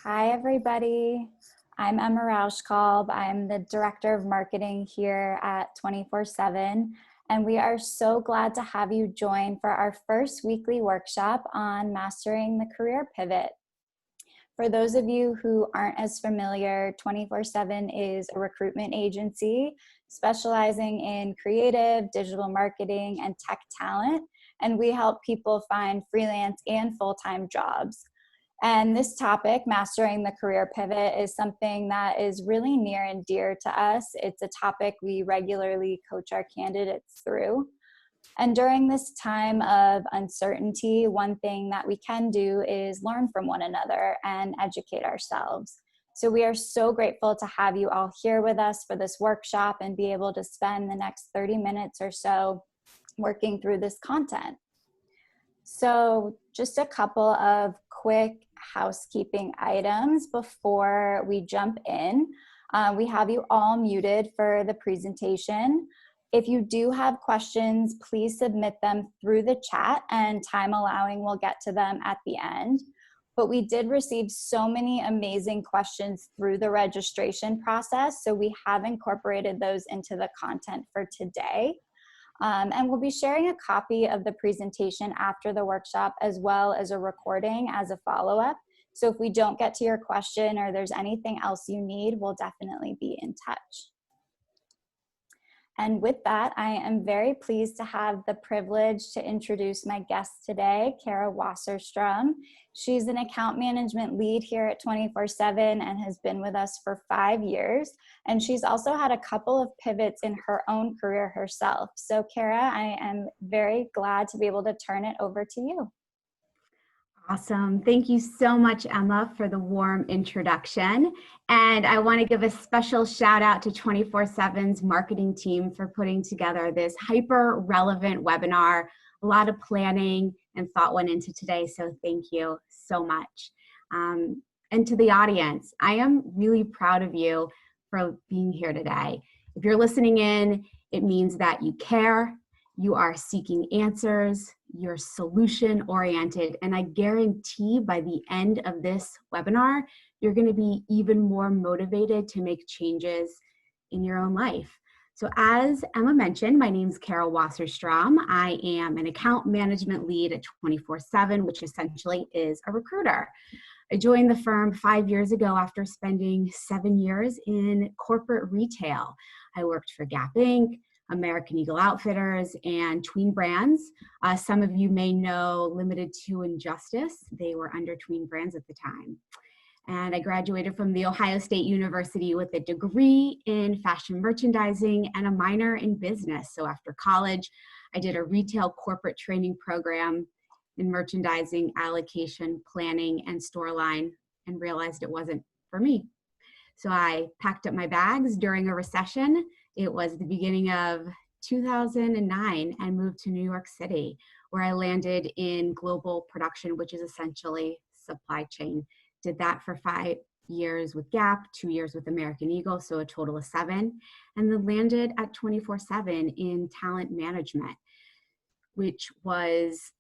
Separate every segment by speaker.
Speaker 1: Hi, everybody. I'm Emma Rauschkolb. I'm the Director of Marketing here at 24/7, and we are so glad to have you join for our first weekly workshop on mastering the career pivot. For those of you who aren't as familiar, 24/7 is a recruitment agency specializing in creative, digital marketing, and tech talent, and we help people find freelance and full-time jobs. And this topic, mastering the career pivot, is something that is really near and dear to us. It's a topic we regularly coach our candidates through. And during this time of uncertainty, one thing that we can do is learn from one another and educate ourselves. So we are so grateful to have you all here with us for this workshop and be able to spend the next 30 minutes or so working through this content. So just a couple of quick housekeeping items before we jump in. We have you all muted for the presentation. If you do have questions, please submit them through the chat, and time allowing, we'll get to them at the end. But we did receive so many amazing questions through the registration process, so we have incorporated those into the content for today. And we'll be sharing a copy of the presentation after the workshop, as well as a recording as a follow-up. So if we don't get to your question or there's anything else you need, we'll definitely be in touch. And with that, I am very pleased to have the privilege to introduce my guest today, Cara Wasserstrom. She's an account management lead here at 24/7 and has been with us for 5 years. And she's also had a couple of pivots in her own career herself. So Cara, I am very glad to be able to turn it over to you.
Speaker 2: Awesome. Thank you so much, Emma, for the warm introduction. And I want to give a special shout out to 24/7's marketing team for putting together this hyper relevant webinar. A lot of planning and thought went into today, so thank you so much. And to the audience, I am really proud of you for being here today. If you're listening in, it means that you care, you are seeking answers, you're solution oriented, and I guarantee by the end of this webinar, you're going to be even more motivated to make changes in your own life. So as Emma mentioned, my name is Cara Wasserstrom. I am an account management lead at 24/7, which essentially is a recruiter. I joined the firm 5 years ago after spending 7 years in corporate retail. I worked for Gap Inc., American Eagle Outfitters, and Tween Brands. Some of you may know Limited to Injustice. They were under Tween Brands at the time. And I graduated from The Ohio State University with a degree in fashion merchandising and a minor in business. So after college, I did a retail corporate training program in merchandising, allocation, planning, and store line, and realized it wasn't for me. So I packed up my bags during a recession. It was the beginning of 2009 and moved to New York City, where I landed in global production, which is essentially supply chain. Did that for 5 years with Gap, 2 years with American Eagle, so a total of 7, and then landed at 24/7 in talent management, which was,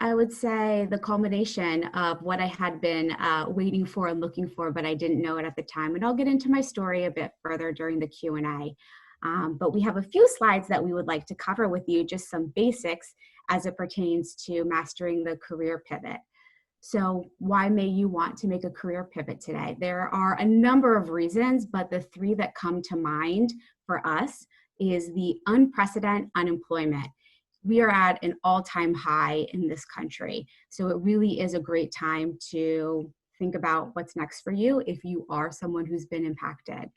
Speaker 2: I would say, the culmination of what I had been waiting for and looking for, but I didn't know it at the time. And I'll get into my story a bit further during the Q&A. But we have a few slides that we would like to cover with you, just some basics as it pertains to mastering the career pivot. So why may you want to make a career pivot today? There are a number of reasons, but the 3 that come to mind for us is the unprecedented unemployment. We are at an all-time high in this country. So it really is a great time to think about what's next for you if you are someone who's been impacted.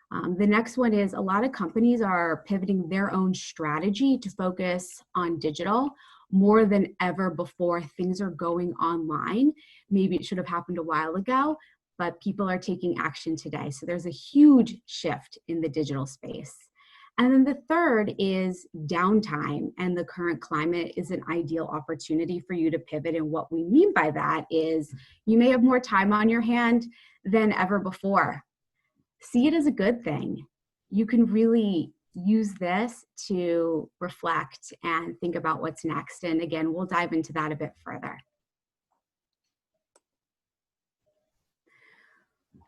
Speaker 2: The next one is a lot of companies are pivoting their own strategy to focus on digital more than ever before. Things are going online. Maybe it should have happened a while ago, but people are taking action today. So there's a huge shift in the digital space. And then the third is downtime, and the current climate is an ideal opportunity for you to pivot. And what we mean by that is you may have more time on your hand than ever before. See it as a good thing. You can really use this to reflect and think about what's next. And again, we'll dive into that a bit further.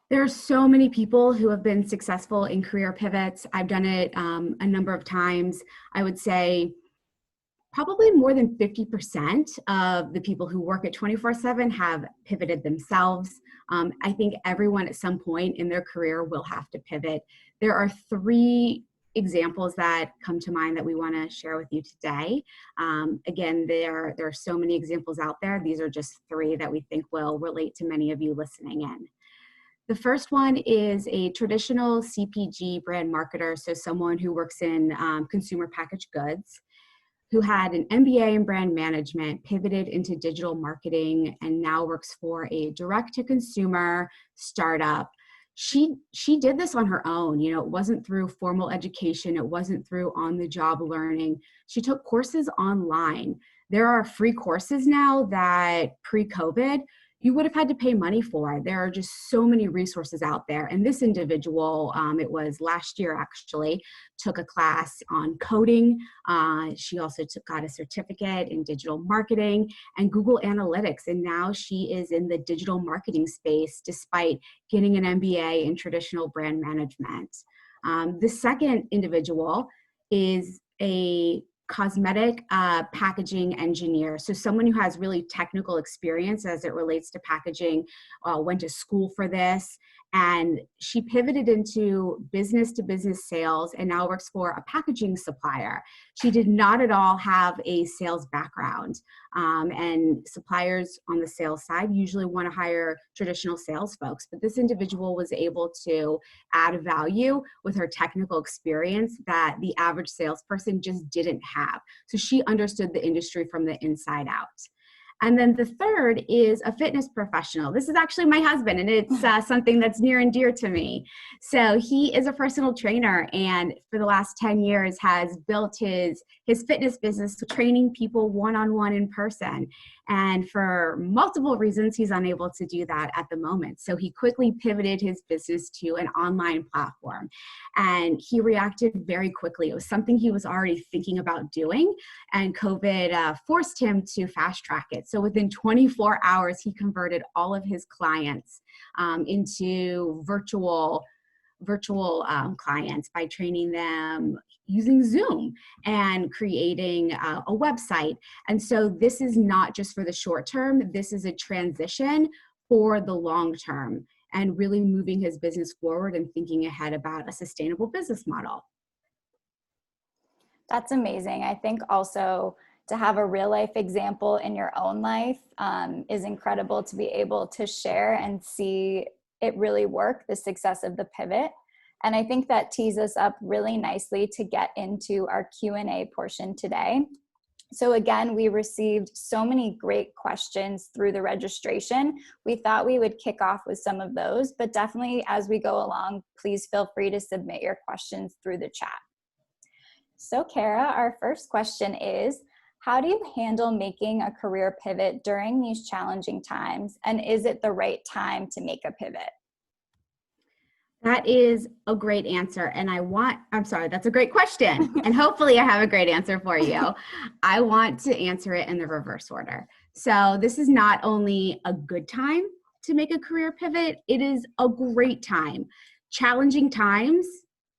Speaker 2: There are so many people who have been successful in career pivots. I've done it a number of times. I would say probably more than 50% of the people who work at 24/7 have pivoted themselves. I think everyone at some point in their career will have to pivot. There are three examples that come to mind that we want to share with you today. Again, there are so many examples out there. These are just three that we think will relate to many of you listening in. The first one is a traditional CPG brand marketer, so someone who works in consumer packaged goods, who had an MBA in brand management, pivoted into digital marketing, and now works for a direct-to-consumer startup. She did this on her own. You know, it wasn't through formal education. It wasn't through on-the-job learning. She took courses online. There are free courses now that pre-COVID, you would have had to pay money for. There are just so many resources out there. And this individual, it was last year actually, took a class on coding. She also got a certificate in digital marketing and Google Analytics. And now she is in the digital marketing space despite getting an MBA in traditional brand management. The second individual is a cosmetic packaging engineer. So someone who has really technical experience as it relates to packaging, went to school for this, and she pivoted into business to business sales and now works for a packaging supplier. She did not at all have a sales background. And suppliers on the sales side usually want to hire traditional sales folks, but this individual was able to add value with her technical experience that the average salesperson just didn't have. So she understood the industry from the inside out. And then the third is a fitness professional. This is actually my husband, and it's something that's near and dear to me. So he is a personal trainer, and for the last 10 years has built his fitness business, training people one-on-one in person. And for multiple reasons, he's unable to do that at the moment. So he quickly pivoted his business to an online platform, and he reacted very quickly. It was something he was already thinking about doing, and COVID forced him to fast track it. So within 24 hours, he converted all of his clients into virtual clients by training them using Zoom and creating a website. And so this is not just for the short term, this is a transition for the long term and really moving his business forward and thinking ahead about a sustainable business model.
Speaker 1: That's amazing. I think also to have a real life example in your own life is incredible to be able to share and see it really work, the success of the pivot. And I think that tees us up really nicely to get into our Q&A portion today. So again, we received so many great questions through the registration. We thought we would kick off with some of those, but definitely as we go along, please feel free to submit your questions through the chat. So Cara, our first question is, how do you handle making a career pivot during these challenging times? And is it the right time to make a pivot?
Speaker 2: That is a great answer. And that's a great question. And hopefully I have a great answer for you. I want to answer it in the reverse order. So this is not only a good time to make a career pivot, it is a great time. Challenging times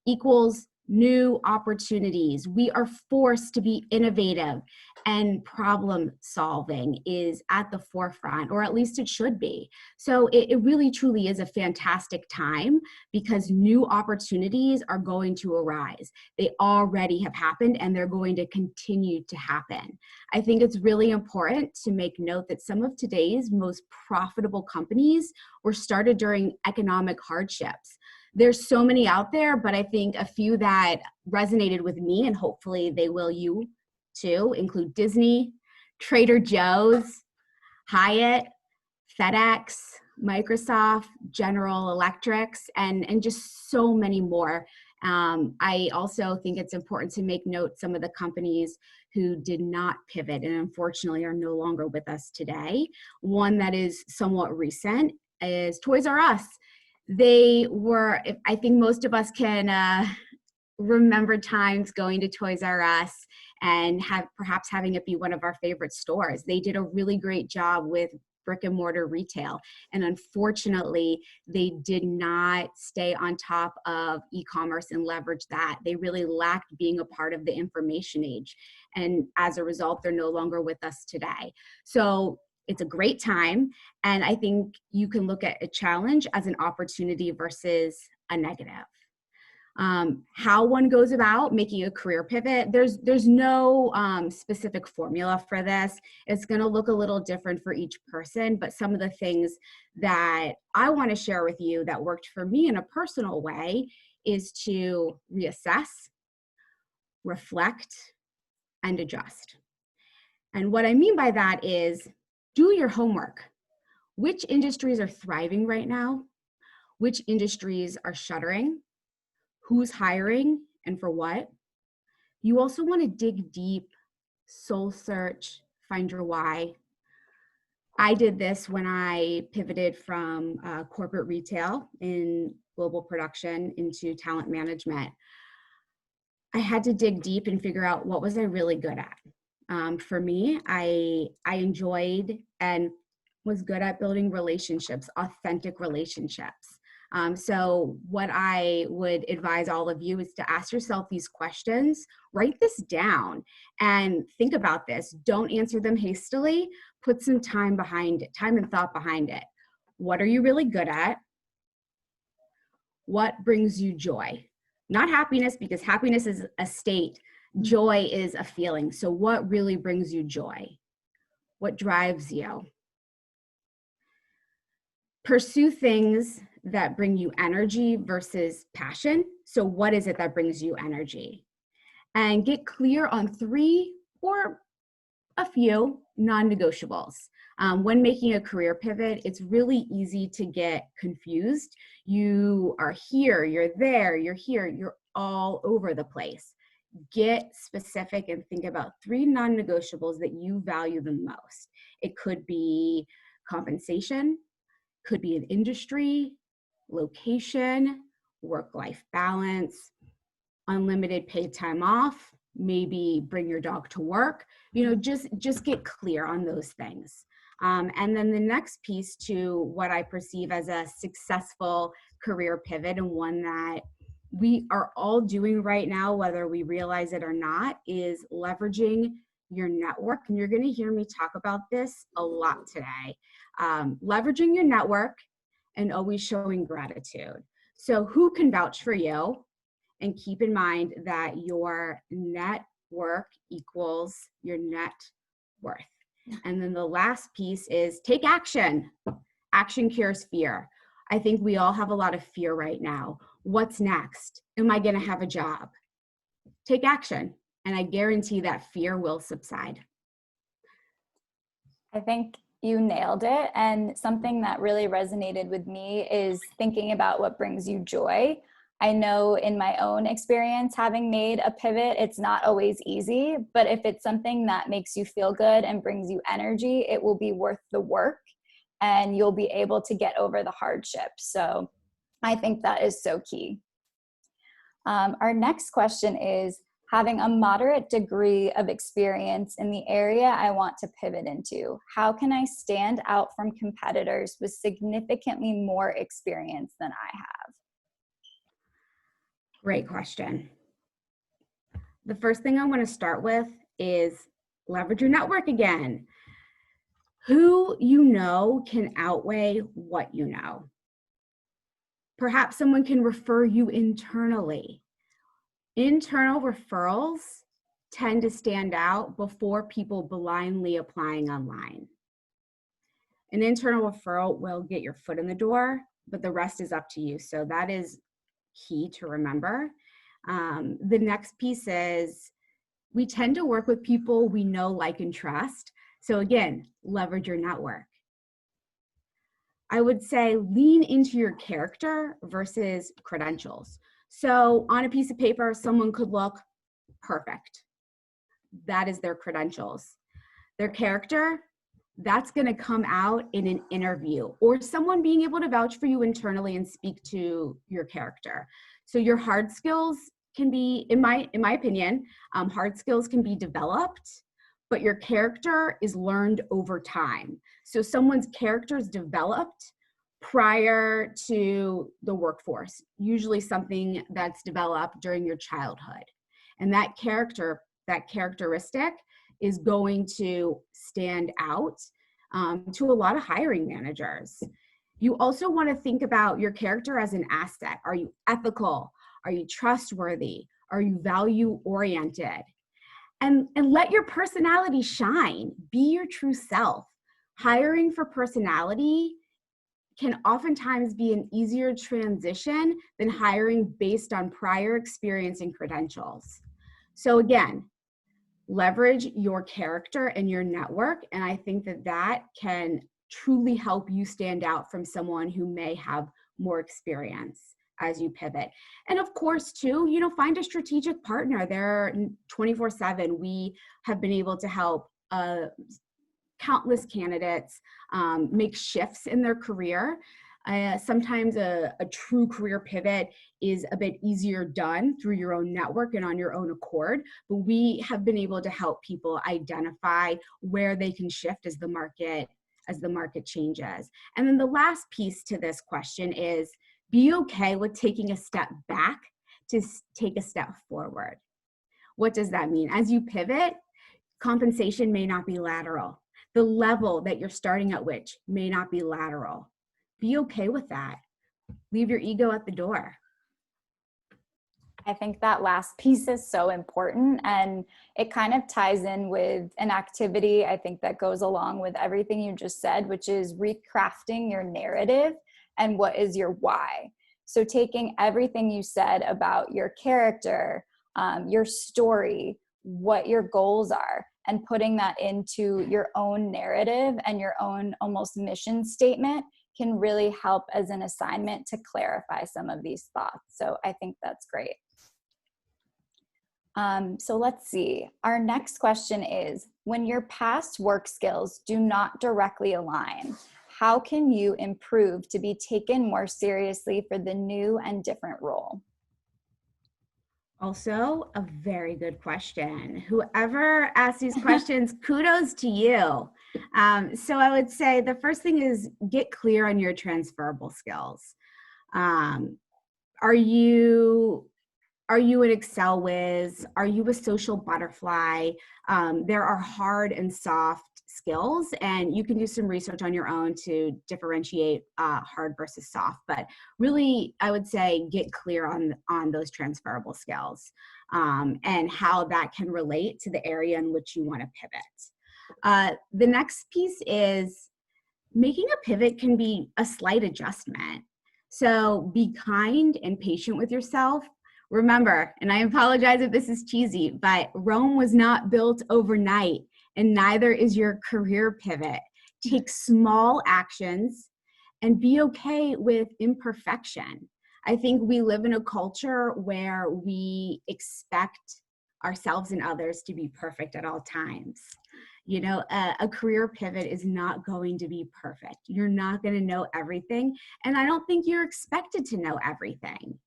Speaker 2: equals new opportunities. We are forced to be innovative, and problem solving is at the forefront, or at least it should be. So it really truly is a fantastic time because new opportunities are going to arise. They already have happened and they're going to continue to happen. I think it's really important to make note that some of today's most profitable companies were started during economic hardships. There's so many out there, but I think a few that resonated with me, and hopefully they will you too, include Disney, Trader Joe's, Hyatt, FedEx, Microsoft, General Electrics, and just so many more. I also think it's important to make note some of the companies who did not pivot and unfortunately are no longer with us today. One that is somewhat recent is Toys R Us. They were, I think most of us can remember times going to Toys R Us and perhaps having it be one of our favorite stores. They did a really great job with brick and mortar retail. And unfortunately, they did not stay on top of e-commerce and leverage that. They really lacked being a part of the information age. And as a result, they're no longer with us today. So it's a great time. And I think you can look at a challenge as an opportunity versus a negative. How one goes about making a career pivot, there's no specific formula for this. It's going to look a little different for each person, but some of the things that I want to share with you that worked for me in a personal way is to reassess, reflect, and adjust. And what I mean by that is do your homework. Which industries are thriving right now? Which industries are shuttering? Who's hiring and for what? You also want to dig deep, soul search, find your why. I did this when I pivoted from corporate retail in global production into talent management. I had to dig deep and figure out what was I really good at. For me, I enjoyed and was good at building relationships, authentic relationships. So what I would advise all of you is to ask yourself these questions, write this down and think about this. Don't answer them hastily. Put some time behind it, time and thought behind it. What are you really good at? What brings you joy? Not happiness, because happiness is a state. Joy is a feeling. So what really brings you joy? What drives you? Pursue things that bring you energy versus passion. So what is it that brings you energy? And get clear on 3 or a few non-negotiables. When making a career pivot, it's really easy to get confused. You are here, you're there, you're here, you're all over the place. Get specific and think about 3 non-negotiables that you value the most. It could be compensation, could be an industry, location, work-life balance, unlimited paid time off, maybe bring your dog to work. Just get clear on those things. And then the next piece to what I perceive as a successful career pivot, and one that we are all doing right now, whether we realize it or not, is leveraging your network. And you're going to hear me talk about this a lot today. Leveraging your network and always showing gratitude. So who can vouch for you? And keep in mind that your net work equals your net worth. And then the last piece is take action. Action cures fear. I think we all have a lot of fear right now. What's next? Am I going to have a job? Take action, and I guarantee that fear will subside.
Speaker 1: I think you nailed it. And something that really resonated with me is thinking about what brings you joy. I know in my own experience, having made a pivot, it's not always easy, but if it's something that makes you feel good and brings you energy, it will be worth the work and you'll be able to get over the hardship. So I think that is so key. Our next question is, having a moderate degree of experience in the area I want to pivot into, how can I stand out from competitors with significantly more experience than I have?
Speaker 2: Great question. The first thing I want to start with is leverage your network again. Who you know can outweigh what you know. Perhaps someone can refer you internally. Internal referrals tend to stand out before people blindly applying online. An internal referral will get your foot in the door, but the rest is up to you. So that is key to remember. The next piece is we tend to work with people we know, like, and trust. So again, leverage your network. I would say lean into your character versus credentials. So on a piece of paper, someone could look perfect. That is their credentials. Their character, that's going to come out in an interview or someone being able to vouch for you internally and speak to your character. So your hard skills can be, in my opinion, hard skills can be developed, but your character is learned over time. So someone's character is developed prior to the workforce, usually something that's developed during your childhood. And that characteristic is going to stand out to a lot of hiring managers. You also want to think about your character as an asset. Are you ethical? Are you trustworthy? Are you value-oriented? And let your personality shine. Be your true self. Hiring for personality can oftentimes be an easier transition than hiring based on prior experience and credentials. So again, leverage your character and your network, and I think that that can truly help you stand out from someone who may have more experience as you pivot. And of course, too, find a strategic partner. They're 24/7. We have been able to help countless candidates make shifts in their career. Sometimes a true career pivot is a bit easier done through your own network and on your own accord, but we have been able to help people identify where they can shift as the market changes. And then the last piece to this question is be okay with taking a step back to take a step forward. What does that mean? As you pivot, compensation may not be lateral. The level that you're starting at which may not be lateral. Be okay with that. Leave your ego at the door.
Speaker 1: I think that last piece is so important, and it kind of ties in with an activity I think that goes along with everything you just said, which is recrafting your narrative and what is your why. So taking everything you said about your character, your story, what your goals are, and putting that into your own narrative and your own almost mission statement can really help as an assignment to clarify some of these thoughts. So I think that's great. So let's see. Our next question is, when your past work skills do not directly align, how can you improve to be taken more seriously for the new and different role?
Speaker 2: Also, a very good question. Whoever asked these questions, kudos to you. So I would say the first thing is get clear on your transferable skills. Are you an Excel whiz? Are you a social butterfly? There are hard and soft skills, and you can do some research on your own to differentiate hard versus soft. But really, I would say get clear on those transferable skills and how that can relate to the area in which you want to pivot. The next piece is making a pivot can be a slight adjustment. So be kind and patient with yourself. Remember, and I apologize if this is cheesy, but Rome was not built overnight, and neither is your career pivot. Take small actions and be okay with imperfection. I think we live in a culture where we expect ourselves and others to be perfect at all times. A career pivot is not going to be perfect. You're not going to know everything, and I don't think you're expected to know everything.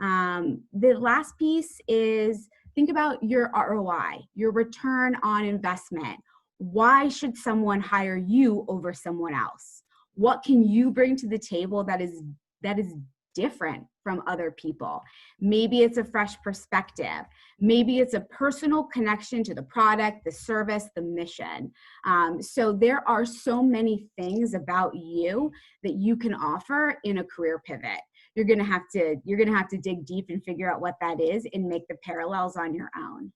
Speaker 2: The last piece is think about your ROI, your return on investment. Why should someone hire you over someone else? What can you bring to the table that is different from other people? Maybe it's a fresh perspective. Maybe it's a personal connection to the product, the service, the mission. So there are so many things about you that you can offer in a career pivot. You're gonna have to dig deep and figure out what that is and make the parallels on your own.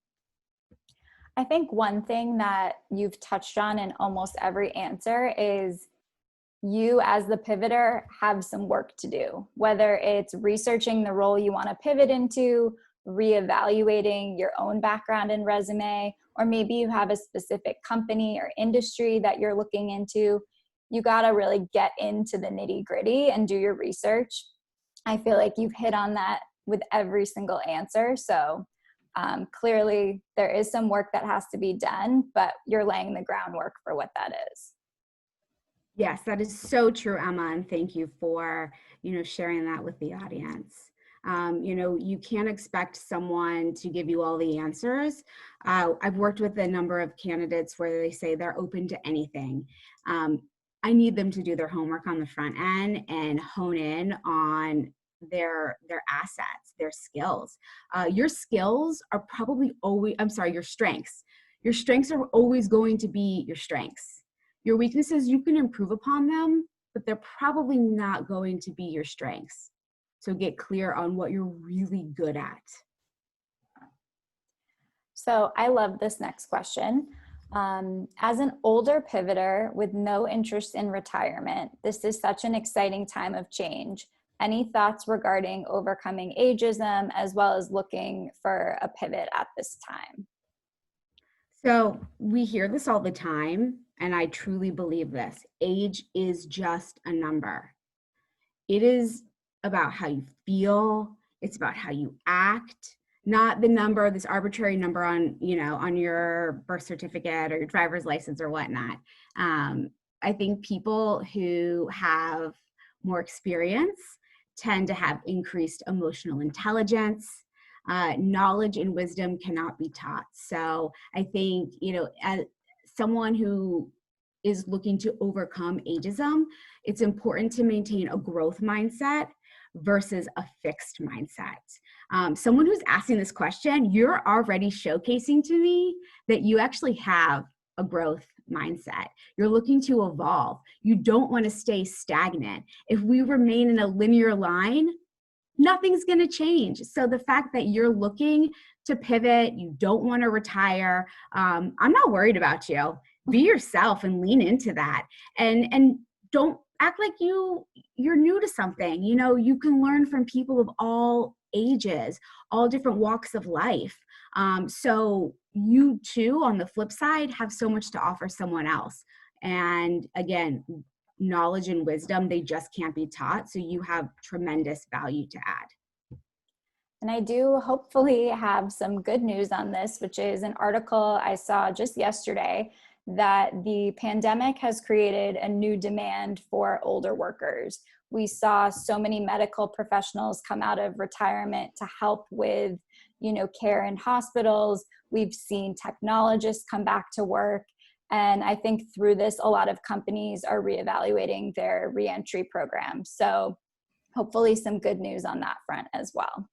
Speaker 1: I think one thing that you've touched on in almost every answer is you as the pivoter have some work to do, whether it's researching the role you want to pivot into, reevaluating your own background and resume, or maybe you have a specific company or industry that you're looking into. You got to really get into the nitty-gritty and do your research. I feel like you've hit on that with every single answer. So clearly there is some work that has to be done, but you're laying the groundwork for what that is.
Speaker 2: Yes, that is so true, Emma, and thank you for sharing that with the audience. You can't expect someone to give you all the answers. I've worked with a number of candidates where they say they're open to anything. I need them to do their homework on the front end and hone in on their assets, their skills. Your skills are probably always, your strengths. Your strengths are always going to be your strengths. Your weaknesses, you can improve upon them, but they're probably not going to be your strengths. So get clear on what you're really good at.
Speaker 1: So I love this next question. As an older pivoter with no interest in retirement, this is such an exciting time of change. Any thoughts regarding overcoming ageism as well as looking for a pivot at this time?
Speaker 2: So we hear this all the time, and I truly believe this. Age is just a number. It is about how you feel. It's about how you act, not the number, this arbitrary number on your birth certificate or your driver's license or whatnot. I think people who have more experience tend to have increased emotional intelligence. Knowledge and wisdom cannot be taught. So I think, as someone who is looking to overcome ageism, it's important to maintain a growth mindset versus a fixed mindset. Someone who's asking this question, you're already showcasing to me that you actually have a growth mindset. You're looking to evolve. You don't want to stay stagnant. If we remain in a linear line, nothing's going to change. So the fact that you're looking to pivot, you don't want to retire, I'm not worried about you. Be yourself and lean into that. And don't act like you're new to something. You can learn from people of all ages, all different walks of life. So you too, on the flip side, have so much to offer someone else. And again, knowledge and wisdom, they just can't be taught. So you have tremendous value to add.
Speaker 1: And I do hopefully have some good news on this, which is an article I saw just yesterday that the pandemic has created a new demand for older workers. We saw so many medical professionals come out of retirement to help with, care in hospitals. We've seen technologists come back to work. And I think through this, a lot of companies are reevaluating their reentry programs. So hopefully some good news on that front as well.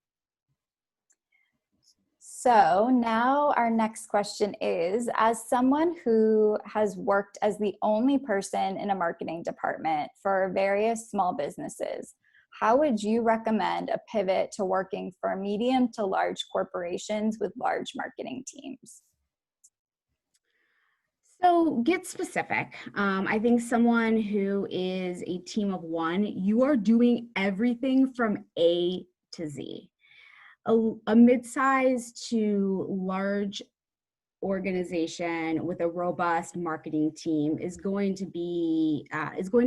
Speaker 1: So now our next question is, as someone who has worked as the only person in a marketing department for various small businesses, how would you recommend a pivot to working for medium to large corporations with large marketing teams?
Speaker 2: So get specific. I think someone who is a team of one, you are doing everything from A to Z. A mid-sized to large organization with a robust marketing team is going to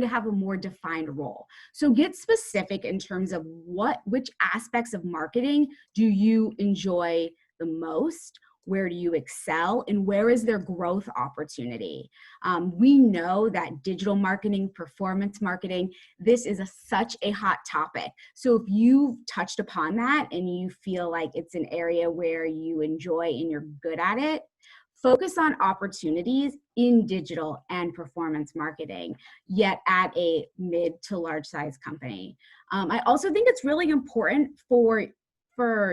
Speaker 2: have a more defined role. So get specific in terms of which aspects of marketing do you enjoy the most. Where do you excel, and where is there growth opportunity? We know that digital marketing, performance marketing, this is such a hot topic. So if you've touched upon that and you feel like it's an area where you enjoy and you're good at it, focus on opportunities in digital and performance marketing, yet at a mid to large size company. I also think it's really important for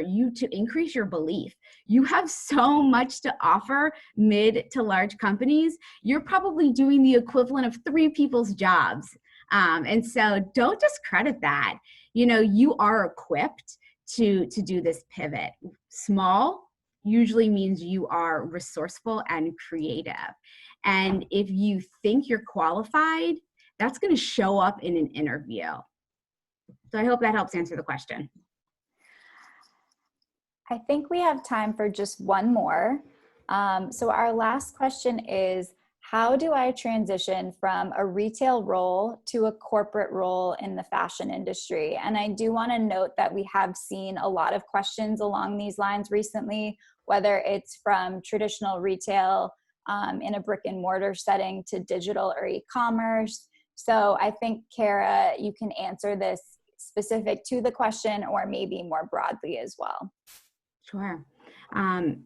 Speaker 2: you to increase your belief. You have so much to offer mid to large companies. You're probably doing the equivalent of 3 people's jobs. And so don't discredit that. You are equipped to do this pivot. Small usually means you are resourceful and creative. And if you think you're qualified, that's going to show up in an interview. So I hope that helps answer the question.
Speaker 1: I think we have time for just one more. So our last question is, how do I transition from a retail role to a corporate role in the fashion industry? And I do want to note that we have seen a lot of questions along these lines recently, whether it's from traditional retail in a brick and mortar setting to digital or e-commerce. So I think, Cara, you can answer this specific to the question or maybe more broadly as well?
Speaker 2: Sure.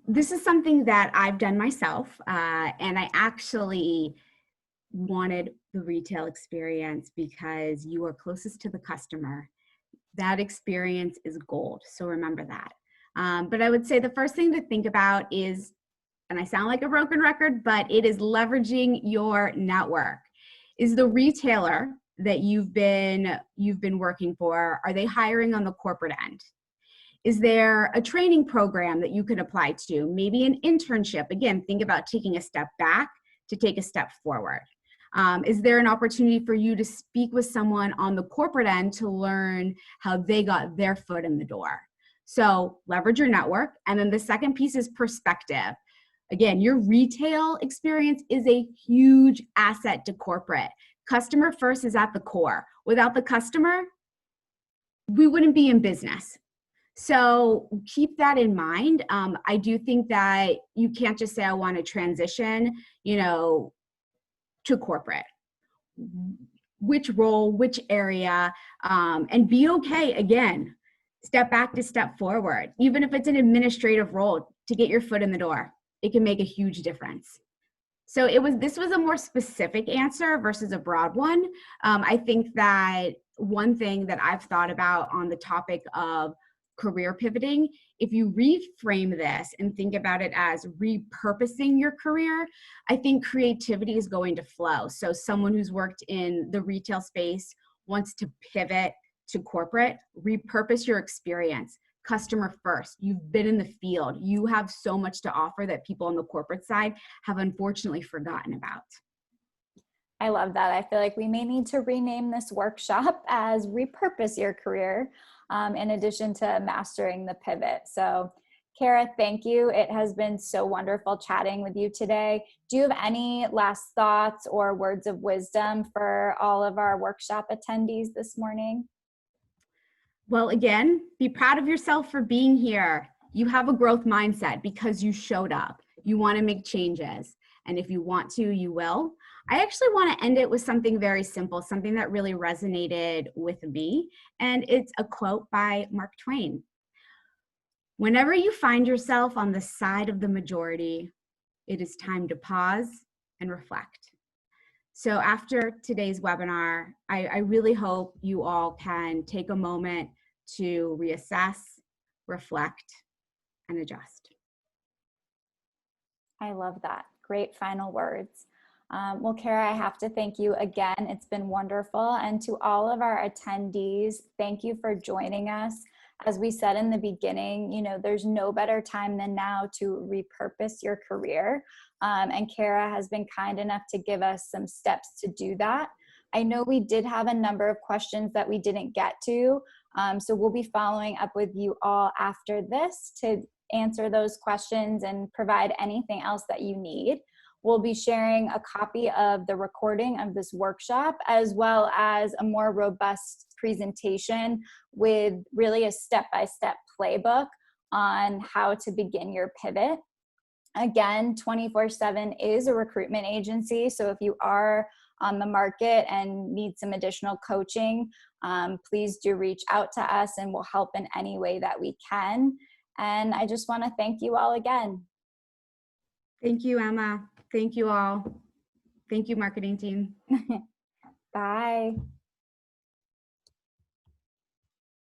Speaker 2: This is something that I've done myself, and I actually wanted the retail experience because you are closest to the customer. That experience is gold, so remember that. But I would say the first thing to think about is, and I sound like a broken record, but it is leveraging your network. Is the retailer that you've been working for, are they hiring on the corporate end? Is there a training program that you can apply to? Maybe an internship. Again, think about taking a step back to take a step forward. Is there an opportunity for you to speak with someone on the corporate end to learn how they got their foot in the door? So leverage your network. And then the second piece is perspective. Again, your retail experience is a huge asset to corporate. Customer first is at the core. Without the customer, we wouldn't be in business. So keep that in mind. I do think that you can't just say, I want to transition, to corporate. Which role, which area, and be okay, again, step back to step forward. Even if it's an administrative role, to get your foot in the door, it can make a huge difference. So this was a more specific answer versus a broad one. I think that one thing that I've thought about on the topic of career pivoting, if you reframe this and think about it as repurposing your career, I think creativity is going to flow. So someone who's worked in the retail space wants to pivot to corporate, repurpose your experience. Customer first. You've been in the field. You have so much to offer that people on the corporate side have unfortunately forgotten about.
Speaker 1: I love that. I feel like we may need to rename this workshop as Repurpose Your Career, in addition to Mastering the Pivot. So, Cara, thank you. It has been so wonderful chatting with you today. Do you have any last thoughts or words of wisdom for all of our workshop attendees this morning?
Speaker 2: Well, again, be proud of yourself for being here. You have a growth mindset because you showed up. You want to make changes. And if you want to, you will. I actually want to end it with something very simple, something that really resonated with me. And it's a quote by Mark Twain. Whenever you find yourself on the side of the majority, it is time to pause and reflect. So after today's webinar, I really hope you all can take a moment to reassess, reflect, and adjust.
Speaker 1: I love that. Great final words. Well, Cara, I have to thank you again. It's been wonderful. And to all of our attendees, thank you for joining us. As we said in the beginning, there's no better time than now to repurpose your career. And Cara has been kind enough to give us some steps to do that. I know we did have a number of questions that we didn't get to. So we'll be following up with you all after this to answer those questions and provide anything else that you need. We'll be sharing a copy of the recording of this workshop, as well as a more robust presentation with really a step-by-step playbook on how to begin your pivot. Again, 24/7 is a recruitment agency, so if you are on the market and need some additional coaching, please do reach out to us and we'll help in any way that we can. And I just want to thank you all again.
Speaker 2: Thank you, Emma. Thank you all. Thank you, marketing team.
Speaker 1: Bye.